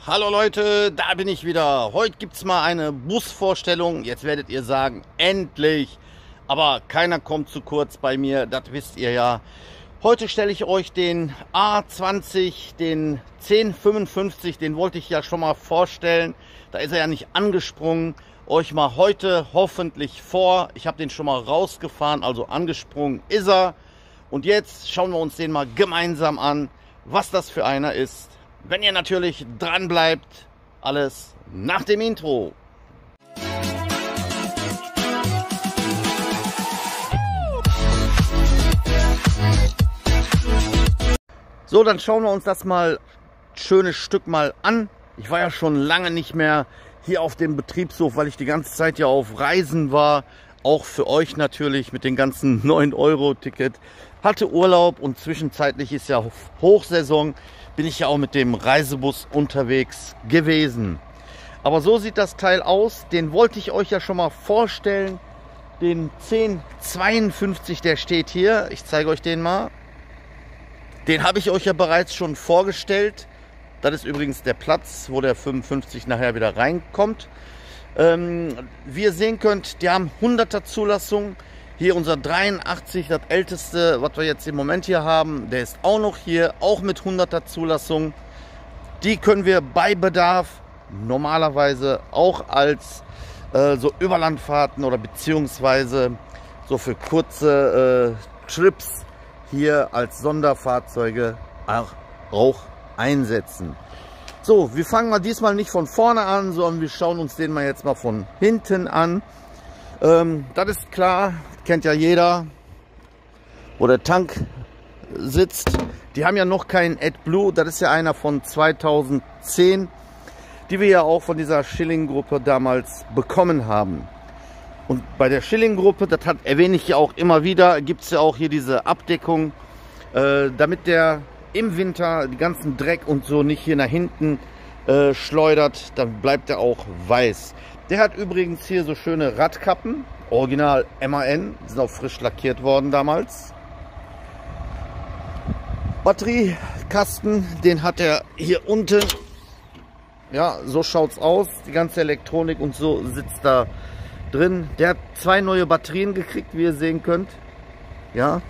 Hallo Leute, da bin ich wieder. Heute gibt es mal eine Busvorstellung. Jetzt werdet ihr sagen, endlich. Aber keiner kommt zu kurz bei mir, das wisst ihr ja. Heute stelle ich euch den A20, den 1055, den wollte ich ja schon mal vorstellen. Da ist er ja nicht angesprungen. Euch mal heute hoffentlich vor. Ich habe den schon mal rausgefahren, also angesprungen ist er. Und jetzt schauen wir uns den mal gemeinsam an, was das für einer ist. Wenn ihr natürlich dran bleibt, alles nach dem Intro. So, dann schauen wir uns das mal schönes Stück mal an. Ich war ja schon lange nicht mehr hier auf dem Betriebshof, weil ich die ganze Zeit ja auf Reisen war. Auch für euch natürlich mit den ganzen 9-Euro-Ticket. Hatte Urlaub und zwischenzeitlich ist ja Hochsaison. Bin ich ja auch mit dem Reisebus unterwegs gewesen. Aber so sieht das Teil aus. Den wollte ich euch ja schon mal vorstellen. Den 1052, der steht hier. Ich zeige euch den mal. Den habe ich euch ja bereits schon vorgestellt. Das ist übrigens der Platz, wo der 55 nachher wieder reinkommt. Wie ihr sehen könnt, die haben 100er Zulassung. Hier unser 83, das älteste, was wir jetzt im Moment hier haben, der ist auch noch hier, auch mit 100er Zulassung. Die können wir bei Bedarf normalerweise auch als so Überlandfahrten oder beziehungsweise so für kurze Trips hier als Sonderfahrzeuge auch einsetzen. So, wir fangen mal diesmal nicht von vorne an, sondern wir schauen uns den mal jetzt mal von hinten an. Das ist klar, kennt ja jeder, wo der Tank sitzt. Die haben ja noch keinen AdBlue, das ist ja einer von 2010, die wir ja auch von dieser Schilling-Gruppe damals bekommen haben. Und bei der Schilling-Gruppe, das erwähne ich ja auch immer wieder, gibt es ja auch hier diese Abdeckung, damit der im Winter die ganzen Dreck und so nicht hier nach hinten schleudert, dann bleibt er auch weiß. Der hat übrigens hier so schöne Radkappen, original MAN, die sind auch frisch lackiert worden damals. Batteriekasten, den hat er hier unten. Ja, so schaut's aus. Die ganze Elektronik und so sitzt da drin. Der hat 2 neue Batterien gekriegt, wie ihr sehen könnt. Ja,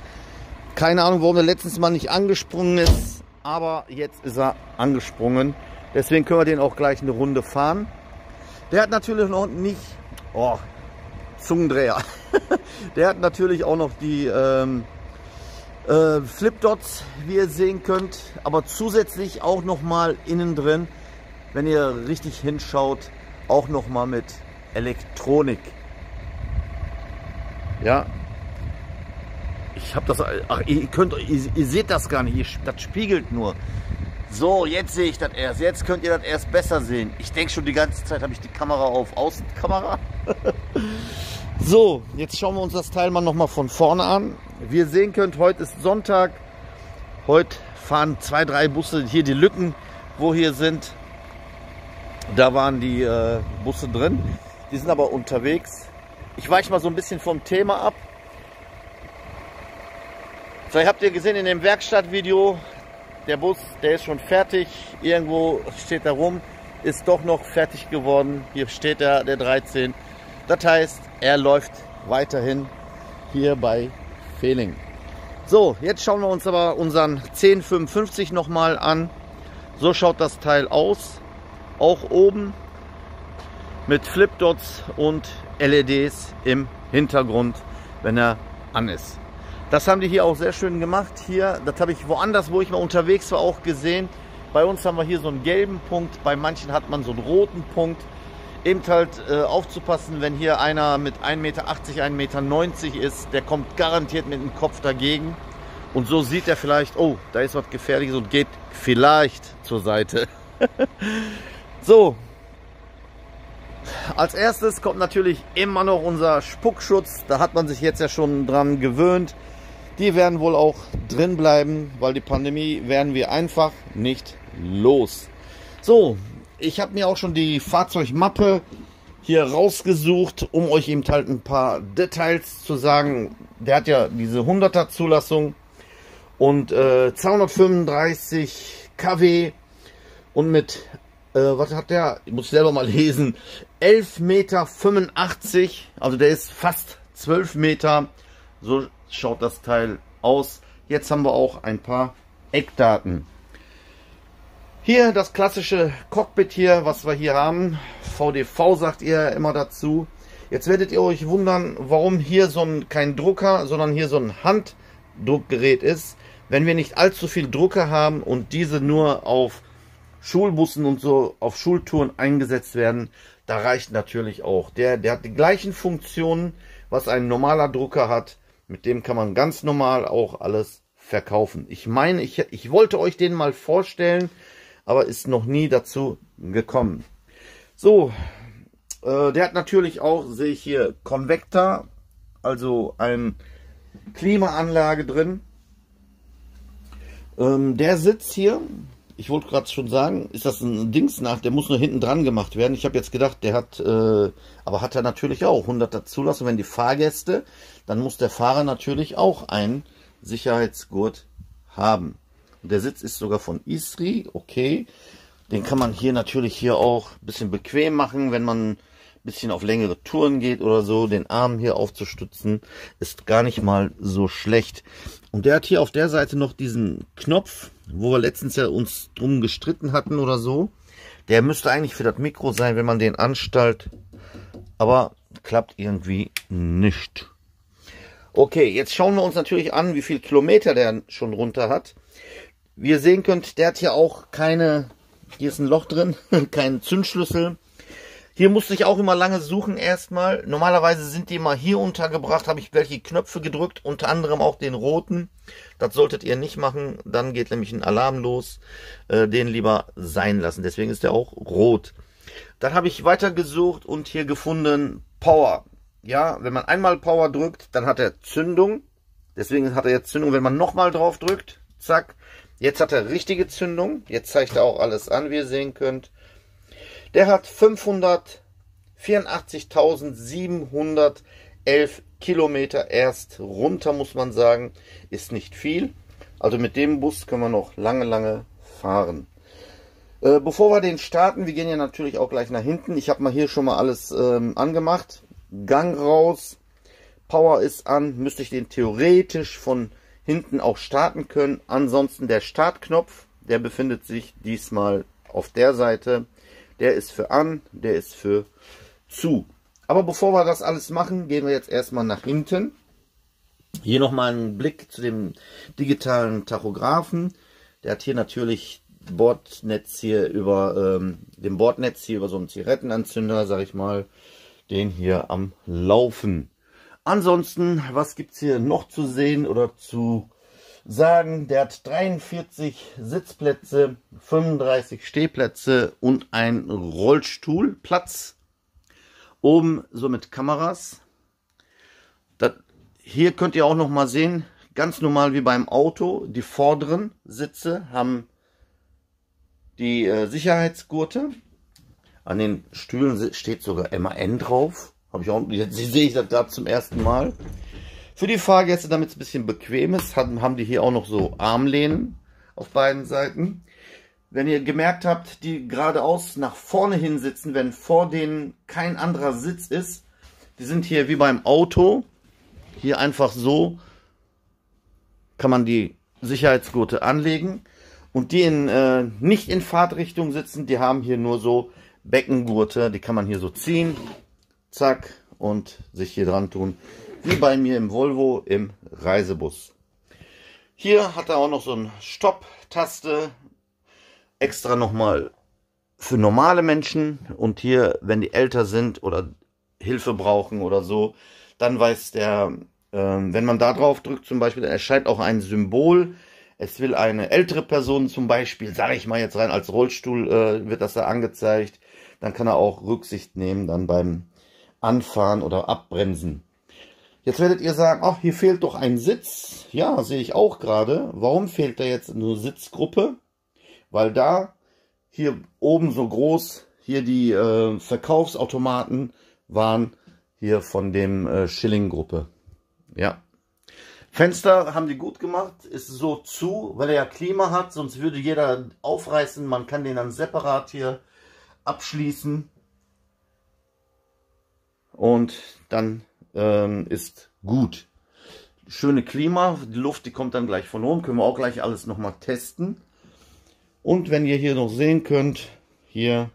keine Ahnung, warum er letztens mal nicht angesprungen ist, aber jetzt ist er angesprungen. Deswegen können wir den auch gleich eine Runde fahren. Der hat natürlich noch nicht, Zungendreher. Der hat natürlich auch noch die Flipdots, wie ihr sehen könnt, aber zusätzlich auch noch mal innen drin, wenn ihr richtig hinschaut, auch noch mal mit Elektronik. Ja, ich habe das, ihr seht das gar nicht, das spiegelt nur. So, jetzt sehe ich das erst. Jetzt könnt ihr das erst besser sehen. Ich denke schon die ganze Zeit, habe ich die Kamera auf Außenkamera. So, jetzt schauen wir uns das Teil mal noch mal von vorne an. Wie ihr sehen könnt, heute ist Sonntag. Heute fahren 2, 3 Busse. Hier die Lücken, wo hier sind. Da waren die Busse drin. Die sind aber unterwegs. Ich weiche mal so ein bisschen vom Thema ab. Vielleicht habt ihr gesehen in dem Werkstattvideo, der Bus, der ist schon fertig, irgendwo steht er rum, ist doch noch fertig geworden. Hier steht er, der 13. Das heißt, er läuft weiterhin hier bei Fehling. So, jetzt schauen wir uns aber unseren 1055 nochmal an. So schaut das Teil aus. Auch oben mit Flipdots und LEDs im Hintergrund, wenn er an ist. Das haben die hier auch sehr schön gemacht. Hier, das habe ich woanders, wo ich mal unterwegs war, auch gesehen. Bei uns haben wir hier so einen gelben Punkt, bei manchen hat man so einen roten Punkt. Eben halt aufzupassen, wenn hier einer mit 1,80 Meter, 1,90 Meter ist, der kommt garantiert mit dem Kopf dagegen. Und so sieht er vielleicht, oh, da ist was Gefährliches und geht vielleicht zur Seite. So, als erstes kommt natürlich immer noch unser Spuckschutz. Da hat man sich jetzt ja schon dran gewöhnt. Die werden wohl auch drin bleiben, weil die Pandemie werden wir einfach nicht los. So, ich habe mir auch schon die Fahrzeugmappe hier rausgesucht, um euch eben halt ein paar Details zu sagen. Der hat ja diese 100er Zulassung und 235 kW und mit Was hat der? Ich muss selber mal lesen. 11,85 Meter. Also der ist fast 12 Meter. So schaut das Teil aus. Jetzt haben wir auch ein paar Eckdaten. Hier das klassische Cockpit hier, was wir hier haben. VDV sagt ihr immer dazu. Jetzt werdet ihr euch wundern, warum hier kein Drucker, sondern hier so ein Handdruckgerät ist. Wenn wir nicht allzu viel Drucker haben und diese nur auf Schulbussen und so auf Schultouren eingesetzt werden, da reicht natürlich auch. Der hat die gleichen Funktionen, was ein normaler Drucker hat. Mit dem kann man ganz normal auch alles verkaufen. Ich meine, ich wollte euch den mal vorstellen, aber ist noch nie dazu gekommen. So, der hat natürlich auch, sehe ich hier, Konvektor, also eine Klimaanlage drin. Der Sitz hier, ich wollte gerade schon sagen, ist das ein Dings nach, der muss nur hinten dran gemacht werden. Ich habe jetzt gedacht, der hat, aber hat er natürlich auch 100er Zulassung. Wenn die Fahrgäste, dann muss der Fahrer natürlich auch einen Sicherheitsgurt haben. Und der Sitz ist sogar von Isri, okay. Den kann man hier natürlich hier auch ein bisschen bequem machen, wenn man ein bisschen auf längere Touren geht oder so. Den Arm hier aufzustützen, ist gar nicht mal so schlecht. Und der hat hier auf der Seite noch diesen Knopf, wo wir letztens ja uns drum gestritten hatten oder so. Der müsste eigentlich für das Mikro sein, wenn man den anstellt. Aber klappt irgendwie nicht. Okay, jetzt schauen wir uns natürlich an, wie viel Kilometer der schon runter hat. Wie ihr sehen könnt, der hat hier auch keine, hier ist ein Loch drin, keinen Zündschlüssel. Hier musste ich auch immer lange suchen erstmal. Normalerweise sind die immer hier untergebracht, habe ich welche Knöpfe gedrückt, unter anderem auch den roten. Das solltet ihr nicht machen, dann geht nämlich ein Alarm los. Den lieber sein lassen, deswegen ist der auch rot. Dann habe ich weiter gesucht und hier gefunden Power. Ja, wenn man einmal Power drückt, dann hat er Zündung. Deswegen hat er jetzt Zündung, wenn man nochmal drauf drückt, zack. Jetzt hat er richtige Zündung. Jetzt zeigt er auch alles an, wie ihr sehen könnt. Der hat 584.711 Kilometer erst runter, muss man sagen. Ist nicht viel. Also mit dem Bus können wir noch lange, lange fahren. Bevor wir den starten, wir gehen ja natürlich auch gleich nach hinten. Ich habe mal hier schon mal alles angemacht. Gang raus. Power ist an. Müsste ich den theoretisch von hinten auch starten können. Ansonsten der Startknopf, der befindet sich diesmal auf der Seite. Der ist für an, der ist für zu. Aber bevor wir das alles machen, gehen wir jetzt erstmal nach hinten. Hier nochmal einen Blick zu dem digitalen Tachographen. Der hat hier natürlich Bordnetz hier über dem Bordnetz hier über so einen Zigarettenanzünder, sag ich mal, den hier am Laufen. Ansonsten, was gibt es hier noch zu sehen oder zu sagen? Der hat 43 Sitzplätze, 35 Stehplätze und einen Rollstuhlplatz. Oben so mit Kameras. Hier könnt ihr auch noch mal sehen, ganz normal wie beim Auto, die vorderen Sitze haben die Sicherheitsgurte. An den Stühlen steht sogar MAN drauf. Jetzt sehe ich das da zum ersten Mal. Für die Fahrgäste, damit es ein bisschen bequem ist, haben die hier auch noch so Armlehnen auf beiden Seiten. Wenn ihr gemerkt habt, die geradeaus nach vorne hin sitzen, wenn vor denen kein anderer Sitz ist, die sind hier wie beim Auto. Hier einfach so kann man die Sicherheitsgurte anlegen. Und die nicht in Fahrtrichtung sitzen, die haben hier nur so Beckengurte. Die kann man hier so ziehen. Zack, und sich hier dran tun, wie bei mir im Volvo im Reisebus. Hier hat er auch noch so eine Stopp-Taste, extra nochmal für normale Menschen. Und hier, wenn die älter sind oder Hilfe brauchen oder so, dann weiß der, wenn man da drauf drückt zum Beispiel, dann erscheint auch ein Symbol. Es will eine ältere Person zum Beispiel, sage ich mal jetzt rein, als Rollstuhl wird das da angezeigt. Dann kann er auch Rücksicht nehmen dann beim Anfahren oder Abbremsen. Jetzt werdet ihr sagen, ach, hier fehlt doch ein Sitz. Ja, sehe ich auch gerade. Warum fehlt da jetzt eine Sitzgruppe? Weil da hier oben so groß hier die Verkaufsautomaten waren hier von dem Schilling-Gruppe. Ja. Fenster haben die gut gemacht. Ist so zu, weil er ja Klima hat. Sonst würde jeder aufreißen. Man kann den dann separat hier abschließen und dann ist gut. Schöne Klima, die Luft, die kommt dann gleich von oben, können wir auch gleich alles nochmal testen. Und wenn ihr hier noch sehen könnt, hier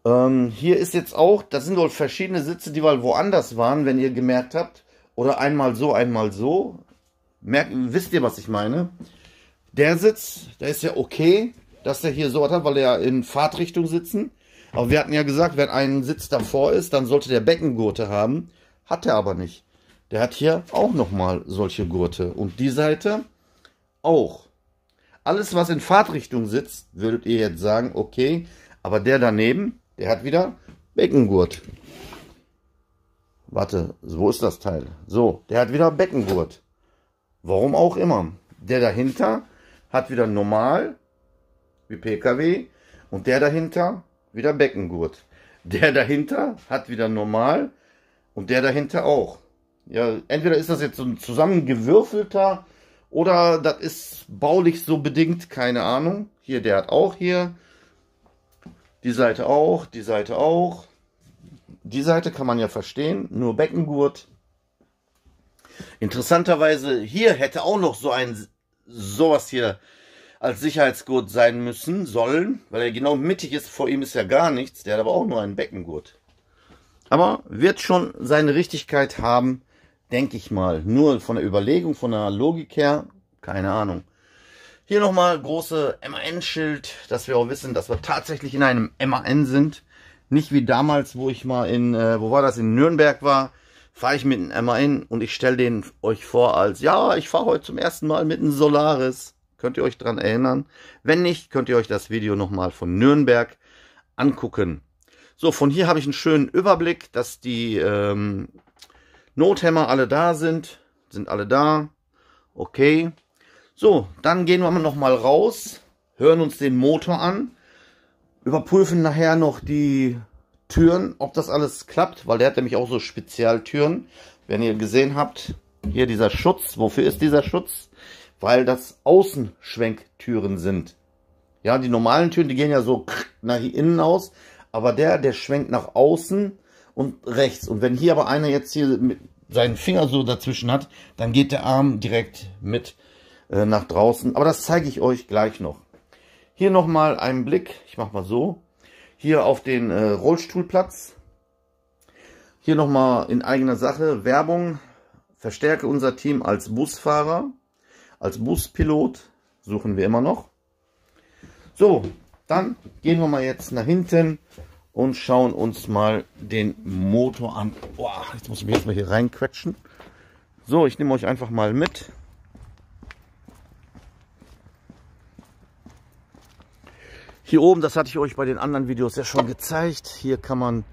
ist jetzt auch, das sind wohl verschiedene Sitze, die mal woanders waren, wenn ihr gemerkt habt, oder einmal so, einmal so. Wisst ihr, was ich meine? Der Sitz, der ist ja okay, dass der hier so hat, weil er in Fahrtrichtung sitzen. Aber wir hatten ja gesagt, wenn ein Sitz davor ist, dann sollte der Beckengurte haben. Hat er aber nicht. Der hat hier auch nochmal solche Gurte. Und die Seite auch. Alles, was in Fahrtrichtung sitzt, würdet ihr jetzt sagen, okay. Aber der daneben, der hat wieder Beckengurt. Warte, wo ist das Teil? So, der hat wieder Beckengurt. Warum auch immer. Der dahinter hat wieder normal, wie PKW. Und der dahinter wieder Beckengurt. Der dahinter hat wieder normal. Und der dahinter auch. Ja, entweder ist das jetzt so ein zusammengewürfelter oder das ist baulich so bedingt, keine Ahnung. Hier, der hat auch hier. Die Seite auch, die Seite auch. Die Seite kann man ja verstehen, nur Beckengurt. Interessanterweise, hier hätte auch noch sowas hier als Sicherheitsgurt sein sollen, weil er genau mittig ist, vor ihm ist ja gar nichts. Der hat aber auch nur einen Beckengurt. Aber wird schon seine Richtigkeit haben, denke ich mal. Nur von der Überlegung, von der Logik her, keine Ahnung. Hier nochmal große MAN-Schild, dass wir auch wissen, dass wir tatsächlich in einem MAN sind. Nicht wie damals, wo ich mal in Nürnberg war, fahre ich mit einem MAN und ich stelle den euch vor als, ja, ich fahre heute zum ersten Mal mit einem Solaris. Könnt ihr euch dran erinnern? Wenn nicht, könnt ihr euch das Video nochmal von Nürnberg angucken. So, von hier habe ich einen schönen Überblick, dass die Nothämmer alle da sind. Sind alle da. Okay. So, dann gehen wir noch mal raus, hören uns den Motor an, überprüfen nachher noch die Türen, ob das alles klappt, weil der hat nämlich auch so Spezialtüren. Wenn ihr gesehen habt, hier dieser Schutz. Wofür ist dieser Schutz? Weil das Außenschwenktüren sind. Ja, die normalen Türen, die gehen ja so nach innen aus, aber der schwenkt nach außen und rechts. Und wenn hier aber einer jetzt hier mit seinen Finger so dazwischen hat, dann geht der Arm direkt mit nach draußen. Aber das zeige ich euch gleich noch. Hier nochmal einen Blick. Ich mache mal so. Hier auf den Rollstuhlplatz. Hier nochmal in eigener Sache Werbung. Verstärke unser Team als Busfahrer. Als Buspilot suchen wir immer noch. So, dann gehen wir mal jetzt nach hinten und schauen uns mal den Motor an. Boah, jetzt muss ich mich jetzt mal hier reinquetschen. So, ich nehme euch einfach mal mit. Hier oben, das hatte ich euch bei den anderen Videos ja schon gezeigt. Hier kann man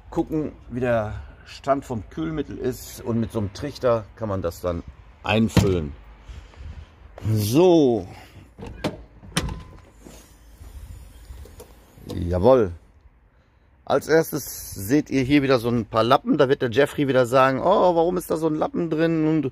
gucken, wie der Stand vom Kühlmittel ist. Und mit so einem Trichter kann man das dann einfüllen. So. Jawohl. Als erstes seht ihr hier wieder so ein paar Lappen. Da wird der Jeffrey wieder sagen, oh, warum ist da so ein Lappen drin? Und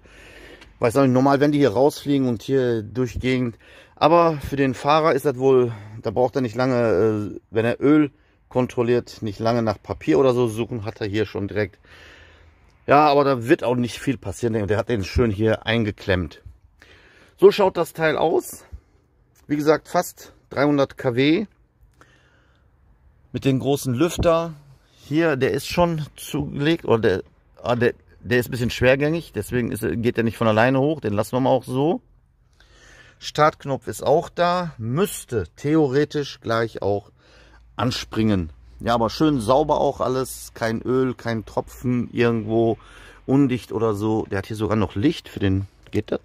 weiß auch nicht, normal, wenn die hier rausfliegen und hier durch die Gegend. Aber für den Fahrer ist das wohl, da braucht er nicht lange, wenn er Öl kontrolliert, nicht lange nach Papier oder so suchen, hat er hier schon direkt. Ja, aber da wird auch nicht viel passieren. Der hat den schön hier eingeklemmt. So schaut das Teil aus. Wie gesagt, fast 300 kW. Mit den großen Lüfter. Hier, der ist schon zugelegt. Oder der ist ein bisschen schwergängig. Deswegen geht der nicht von alleine hoch. Den lassen wir mal auch so. Startknopf ist auch da. Müsste theoretisch gleich auch anspringen. Ja, aber schön sauber auch alles. Kein Öl, kein Tropfen irgendwo undicht oder so. Der hat hier sogar noch Licht für den... Geht das?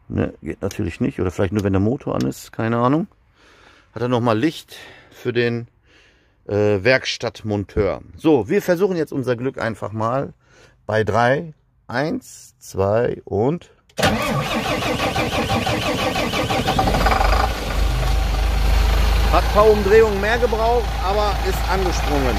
Ne, geht natürlich nicht. Oder vielleicht nur, wenn der Motor an ist. Keine Ahnung. Hat er nochmal Licht für den Werkstattmonteur. So, wir versuchen jetzt unser Glück einfach mal bei 3, 1, 2 und... Hat ein paar Umdrehungen mehr gebraucht, aber ist angesprungen.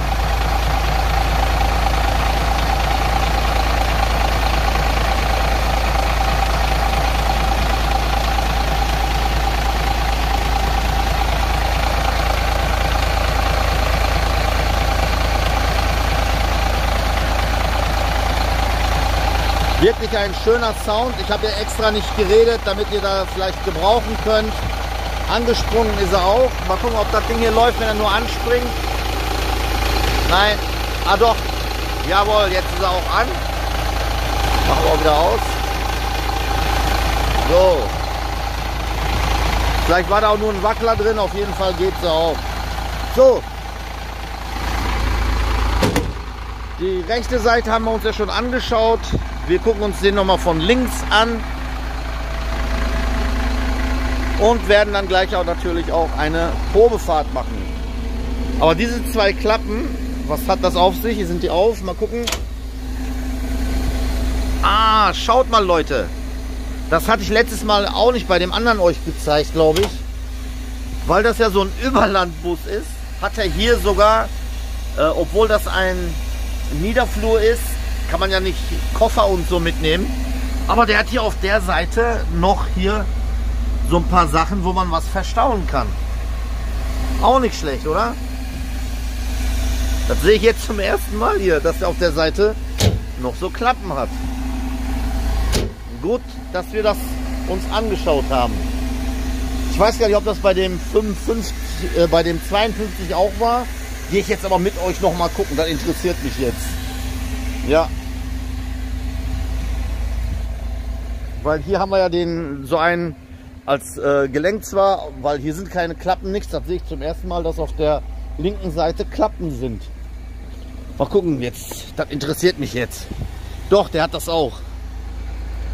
Wirklich ein schöner Sound. Ich habe ja extra nicht geredet, damit ihr da vielleicht gebrauchen könnt. Angesprungen ist er auch. Mal gucken, ob das Ding hier läuft, wenn er nur anspringt. Nein. Ah doch. Jawohl, jetzt ist er auch an. Machen wir auch wieder aus. So. Vielleicht war da auch nur ein Wackler drin. Auf jeden Fall geht es auch. So. Die rechte Seite haben wir uns ja schon angeschaut. Wir gucken uns den nochmal von links an. Und werden dann gleich auch natürlich auch eine Probefahrt machen. Aber diese zwei Klappen, was hat das auf sich? Hier sind die auf. Mal gucken. Ah, schaut mal, Leute. Das hatte ich letztes Mal auch nicht bei dem anderen euch gezeigt, glaube ich. Weil das ja so ein Überlandbus ist, hat er hier sogar, obwohl das ein Niederflur ist, kann man ja nicht Koffer und so mitnehmen. Aber der hat hier auf der Seite noch hier so ein paar Sachen, wo man was verstauen kann. Auch nicht schlecht, oder? Das sehe ich jetzt zum ersten Mal hier, dass er auf der Seite noch so Klappen hat. Gut, dass wir das uns angeschaut haben. Ich weiß gar nicht, ob das bei dem 52 auch war. Gehe ich jetzt aber mit euch noch mal gucken. Das interessiert mich jetzt. Ja. Weil hier haben wir ja den so einen als Gelenk zwar, weil hier sind keine Klappen, nichts. Das sehe ich zum ersten Mal, dass auf der linken Seite Klappen sind. Mal gucken jetzt. Das interessiert mich jetzt. Doch, der hat das auch.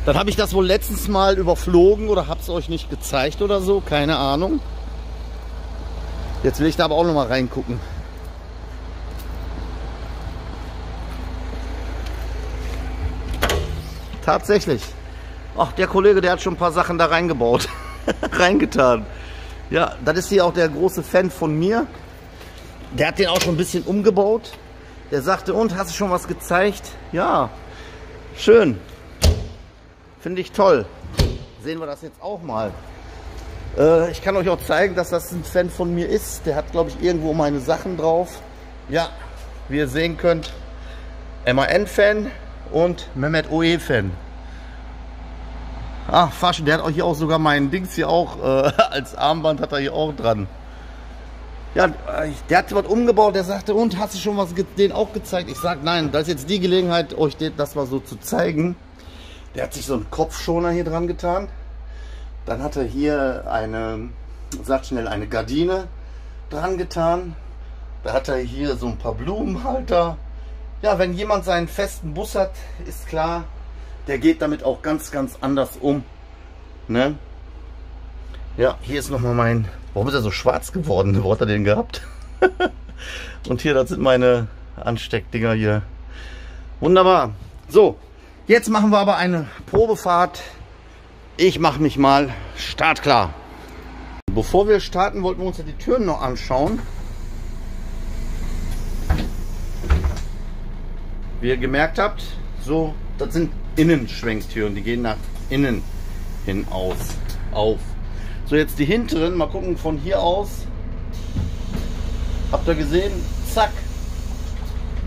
Dann habe ich das wohl letztens mal überflogen oder habe es euch nicht gezeigt oder so. Keine Ahnung. Jetzt will ich da aber auch noch mal reingucken. Tatsächlich. Ach, der Kollege, der hat schon ein paar Sachen da reingebaut. Reingetan. Ja, das ist hier auch der große Fan von mir. Der hat den auch schon ein bisschen umgebaut. Der sagte, und, hast du schon was gezeigt? Ja, schön. Finde ich toll. Sehen wir das jetzt auch mal. Ich kann euch auch zeigen, dass das ein Fan von mir ist. Der hat, glaube ich, irgendwo meine Sachen drauf. Ja, wie ihr sehen könnt, MAN-Fan und Mehmet OE-Fan. Ah, Fasche, der hat auch hier auch sogar meinen Dings hier auch als Armband hat er hier auch dran. Ja, der hat was umgebaut, der sagte, und, hast du schon was den auch gezeigt? Ich sage, nein, das ist jetzt die Gelegenheit, euch das mal so zu zeigen. Der hat sich so einen Kopfschoner hier dran getan. Dann hat er hier eine, sagt schnell, eine Gardine dran getan. Da hat er hier so ein paar Blumenhalter. Ja, wenn jemand seinen festen Bus hat, ist klar, der geht damit auch ganz, ganz anders um. Ne? Ja, hier ist nochmal mein... Warum ist er so schwarz geworden? Wo hat er den gehabt? Und hier, das sind meine Ansteckdinger hier. Wunderbar. So, jetzt machen wir aber eine Probefahrt. Ich mache mich mal startklar. Bevor wir starten, wollten wir uns ja die Türen noch anschauen. Wie ihr gemerkt habt, so, das sind Innenschwenktüren. Die gehen nach innen hin auf. So, jetzt die hinteren, mal gucken von hier aus. Habt ihr gesehen? Zack.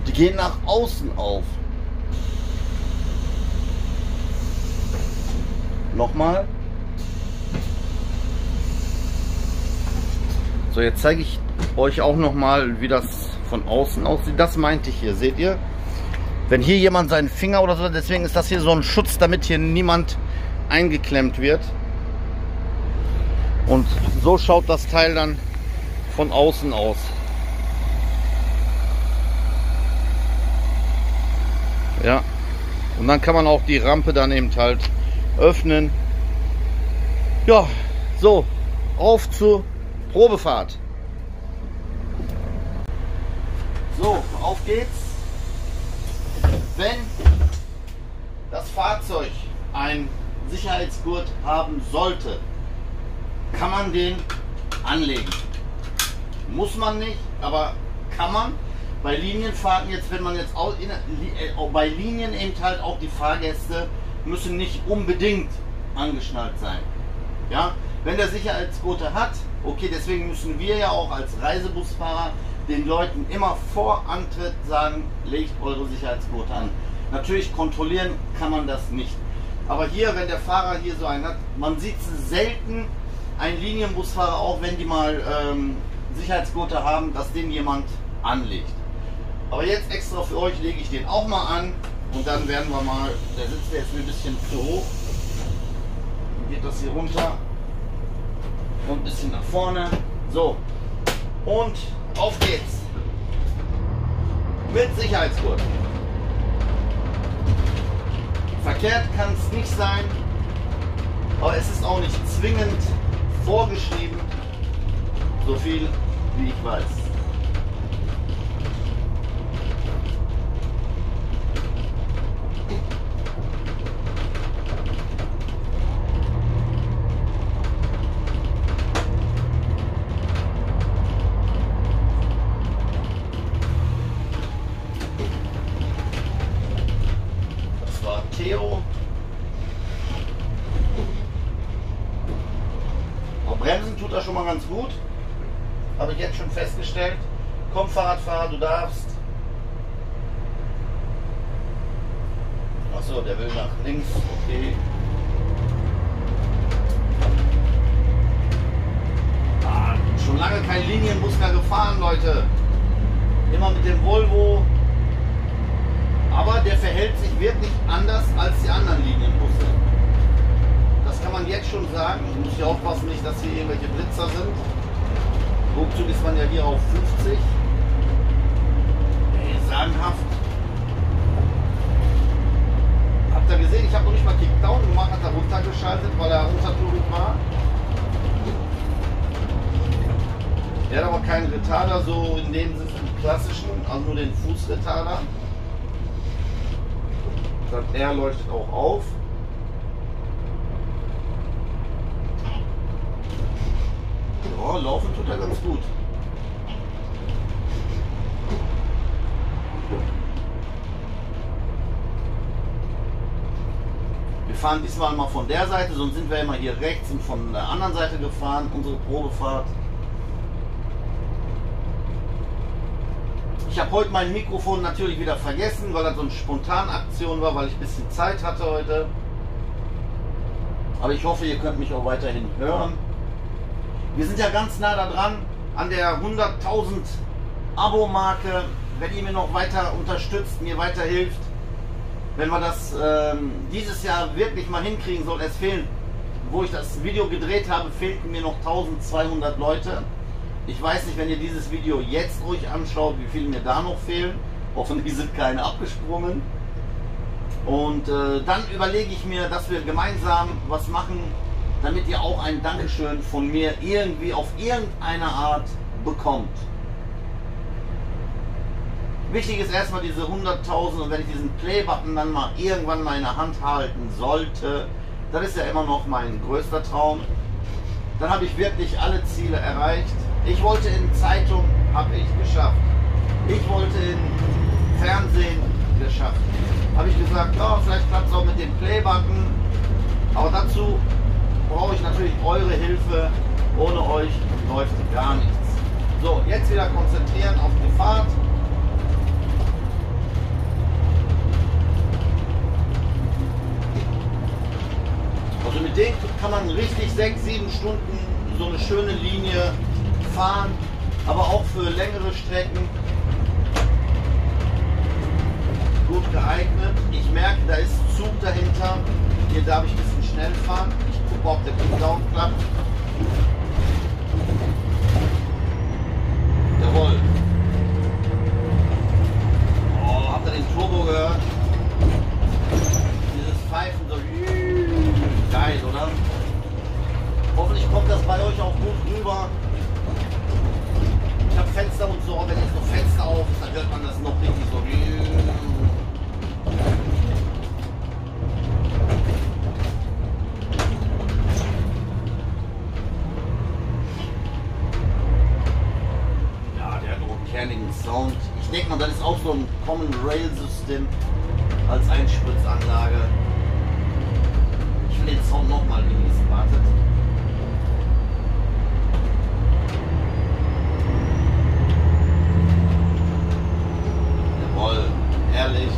Die gehen nach außen auf. Nochmal. So, jetzt zeige ich euch auch nochmal, wie das von außen aussieht. Das meinte ich hier, seht ihr? Wenn hier jemand seinen Finger oder so, deswegen ist das hier so ein Schutz, damit hier niemand eingeklemmt wird. Und so schaut das Teil dann von außen aus. Ja. Und dann kann man auch die Rampe dann eben halt öffnen. Ja, so, auf zur Probefahrt. So, auf geht's. Wenn das Fahrzeug einen Sicherheitsgurt haben sollte, kann man den anlegen. Muss man nicht, aber kann man. Bei Linienfahrten jetzt, wenn man jetzt auch bei Linien eben halt auch die Fahrgäste müssen nicht unbedingt angeschnallt sein. Ja, wenn der Sicherheitsgurte hat, okay, deswegen müssen wir ja auch als Reisebusfahrer den Leuten immer vor Antritt sagen, legt eure Sicherheitsgurte an. Natürlich kontrollieren kann man das nicht. Aber hier, wenn der Fahrer hier so einen hat, man sieht selten einen Linienbusfahrer, auch wenn die mal Sicherheitsgurte haben, dass den jemand anlegt. Aber jetzt extra für euch lege ich den auch mal an und dann werden wir mal, der sitzt jetzt ein bisschen zu hoch, dann geht das hier runter und ein bisschen nach vorne. So, und auf geht's mit Sicherheitsgurt. Verkehrt kann es nicht sein, aber es ist auch nicht zwingend vorgeschrieben, so viel wie ich weiß. Das war Theo. Aber Bremsen tut er schon mal ganz gut. Habe ich jetzt schon festgestellt. Komm, Fahrradfahrer, du darfst. Achso, der will nach links. Okay. Ah, schon lange kein Linienbus mehr gefahren, Leute. Immer mit dem Volvo. Aber der verhält sich wirklich anders als die anderen Linienbusse. Das kann man jetzt schon sagen. Ich muss hier aufpassen, nicht, dass hier irgendwelche Blitzer sind. Ruckzuck ist man ja hier auf 50. Ey, sagenhaft. Habt ihr gesehen, ich habe noch nicht mal Kickdown gemacht, hat er runtergeschaltet, weil er untertourig war. Der hat aber keinen Retarder, so in dem Sinne klassischen, also nur den Fußretarder. Er leuchtet auch auf. Ja, laufen tut er ganz gut. Wir fahren diesmal mal von der Seite, sonst sind wir immer hier rechts und von der anderen Seite gefahren, unsere Probefahrt. Ich habe heute mein Mikrofon natürlich wieder vergessen, weil das so eine Spontanaktion war, weil ich ein bisschen Zeit hatte heute. Aber ich hoffe, ihr könnt mich auch weiterhin hören. Wir sind ja ganz nah da dran, an der 100.000 Abo-Marke. Wenn ihr mir noch weiter unterstützt, mir weiterhilft, wenn wir das dieses Jahr wirklich mal hinkriegen sollen. Es fehlen, wo ich das Video gedreht habe, fehlten mir noch 1200 Leute. Ich weiß nicht, wenn ihr dieses Video jetzt ruhig anschaut, wie viele mir da noch fehlen. Hoffentlich sind keine abgesprungen. Und dann überlege ich mir, dass wir gemeinsam was machen, damit ihr auch ein Dankeschön von mir irgendwie auf irgendeine Art bekommt. Wichtig ist erstmal diese 100.000 und wenn ich diesen Play-Button dann mal irgendwann mal in der Hand halten sollte, das ist ja immer noch mein größter Traum, dann habe ich wirklich alle Ziele erreicht. Ich wollte in Zeitung, habe ich geschafft. Ich wollte in Fernsehen, geschafft. Habe ich gesagt, ja, vielleicht klappt es auch mit dem Play-Button, aber dazu brauche ich natürlich eure Hilfe. Ohne euch läuft gar nichts. So, jetzt wieder konzentrieren auf die Fahrt. Also mit denen kann man richtig 6-7 Stunden so eine schöne Linie fahren, aber auch für längere Strecken gut geeignet. Ich merke, da ist Zug dahinter. Hier darf ich ein bisschen schnell fahren. Ich gucke, ob der Kickdown klappt. Jawohl. Oh, habt ihr den Turbo gehört? Dieses Pfeifen so. Geil, oder? Hoffentlich kommt das bei euch auch gut rüber. Ich habe Fenster und so, wenn jetzt noch Fenster auf ist, dann hört man das noch richtig so. Ja, der hat auch einen kernigen Sound. Ich denke mal, das ist auch so ein Common Rail System als Einspritzanlage. Ich will den Sound nochmal genießen, wartet. Jawohl, herrlich.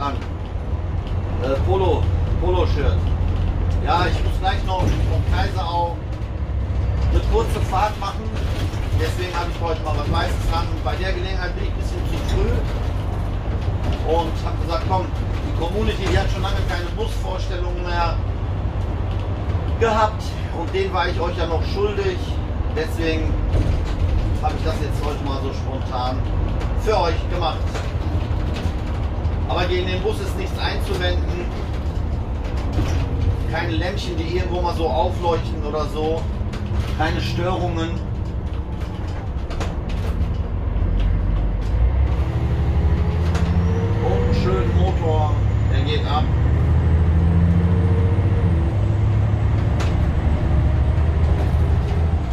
an. Polo-Shirt. Ja, ich muss gleich noch vom Kaiserau eine kurze Fahrt machen. Deswegen habe ich heute mal was Weißes an. Bei der Gelegenheit bin ich ein bisschen zu früh und habe gesagt, komm, die Community, die hat schon lange keine Busvorstellungen mehr gehabt und den war ich euch ja noch schuldig. Deswegen habe ich das jetzt heute mal so spontan für euch gemacht. Aber gegen den Bus ist nichts einzuwenden. Keine Lämpchen, die irgendwo mal so aufleuchten oder so. Keine Störungen. Und einen schönen Motor, der geht ab.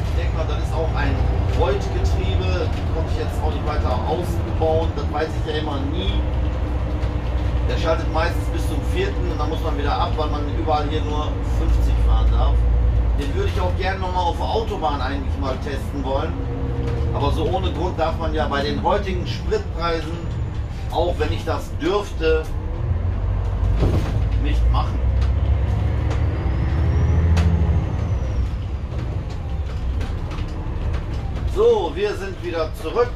Ich denke mal, das ist auch ein Volt-Getriebe. Konnte ich jetzt auch nicht weiter ausbauen. Das weiß ich ja immer nie. Der schaltet meistens bis zum 4. und dann muss man wieder ab, weil man überall hier nur 50 fahren darf. Den würde ich auch gerne nochmal auf der Autobahn eigentlich mal testen wollen. Aber so ohne Grund darf man ja bei den heutigen Spritpreisen, auch wenn ich das dürfte, nicht machen. So, wir sind wieder zurück.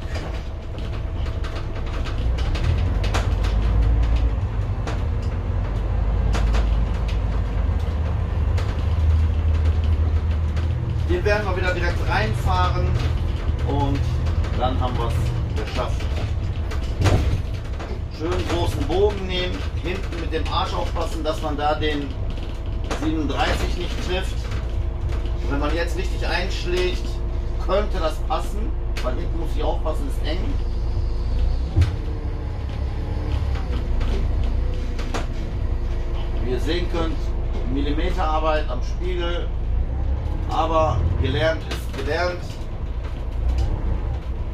Hier werden wir wieder direkt reinfahren und dann haben wir es geschafft. Schön großen Bogen nehmen, hinten mit dem Arsch aufpassen, dass man da den 37 nicht trifft. Und wenn man jetzt richtig einschlägt, könnte das passen, weil hinten muss ich aufpassen, ist eng. Wie ihr sehen könnt, Millimeterarbeit am Spiegel. Aber gelernt ist gelernt.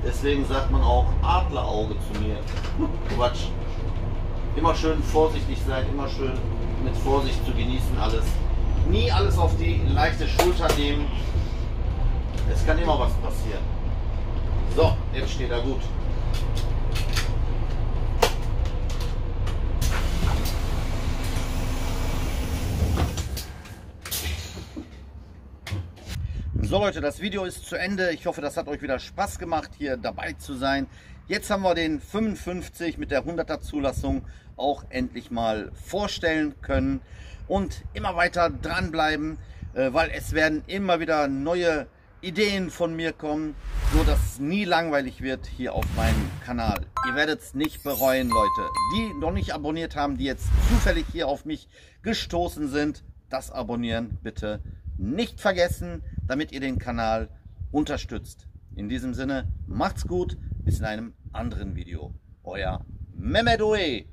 Deswegen sagt man auch Adlerauge zu mir. Quatsch. Immer schön vorsichtig sein, immer schön mit Vorsicht zu genießen alles. Nie alles auf die leichte Schulter nehmen. Es kann immer was passieren. So, jetzt steht er gut. So Leute, das Video ist zu Ende. Ich hoffe, das hat euch wieder Spaß gemacht, hier dabei zu sein. Jetzt haben wir den 55 mit der 100er Zulassung auch endlich mal vorstellen können. Und immer weiter dranbleiben, weil es werden immer wieder neue Ideen von mir kommen, so dass es nie langweilig wird hier auf meinem Kanal. Ihr werdet es nicht bereuen, Leute. Die noch nicht abonniert haben, die jetzt zufällig hier auf mich gestoßen sind, das Abonnieren bitte nicht vergessen, damit ihr den Kanal unterstützt. In diesem Sinne, macht's gut, bis in einem anderen Video. Euer Mehmet Oe.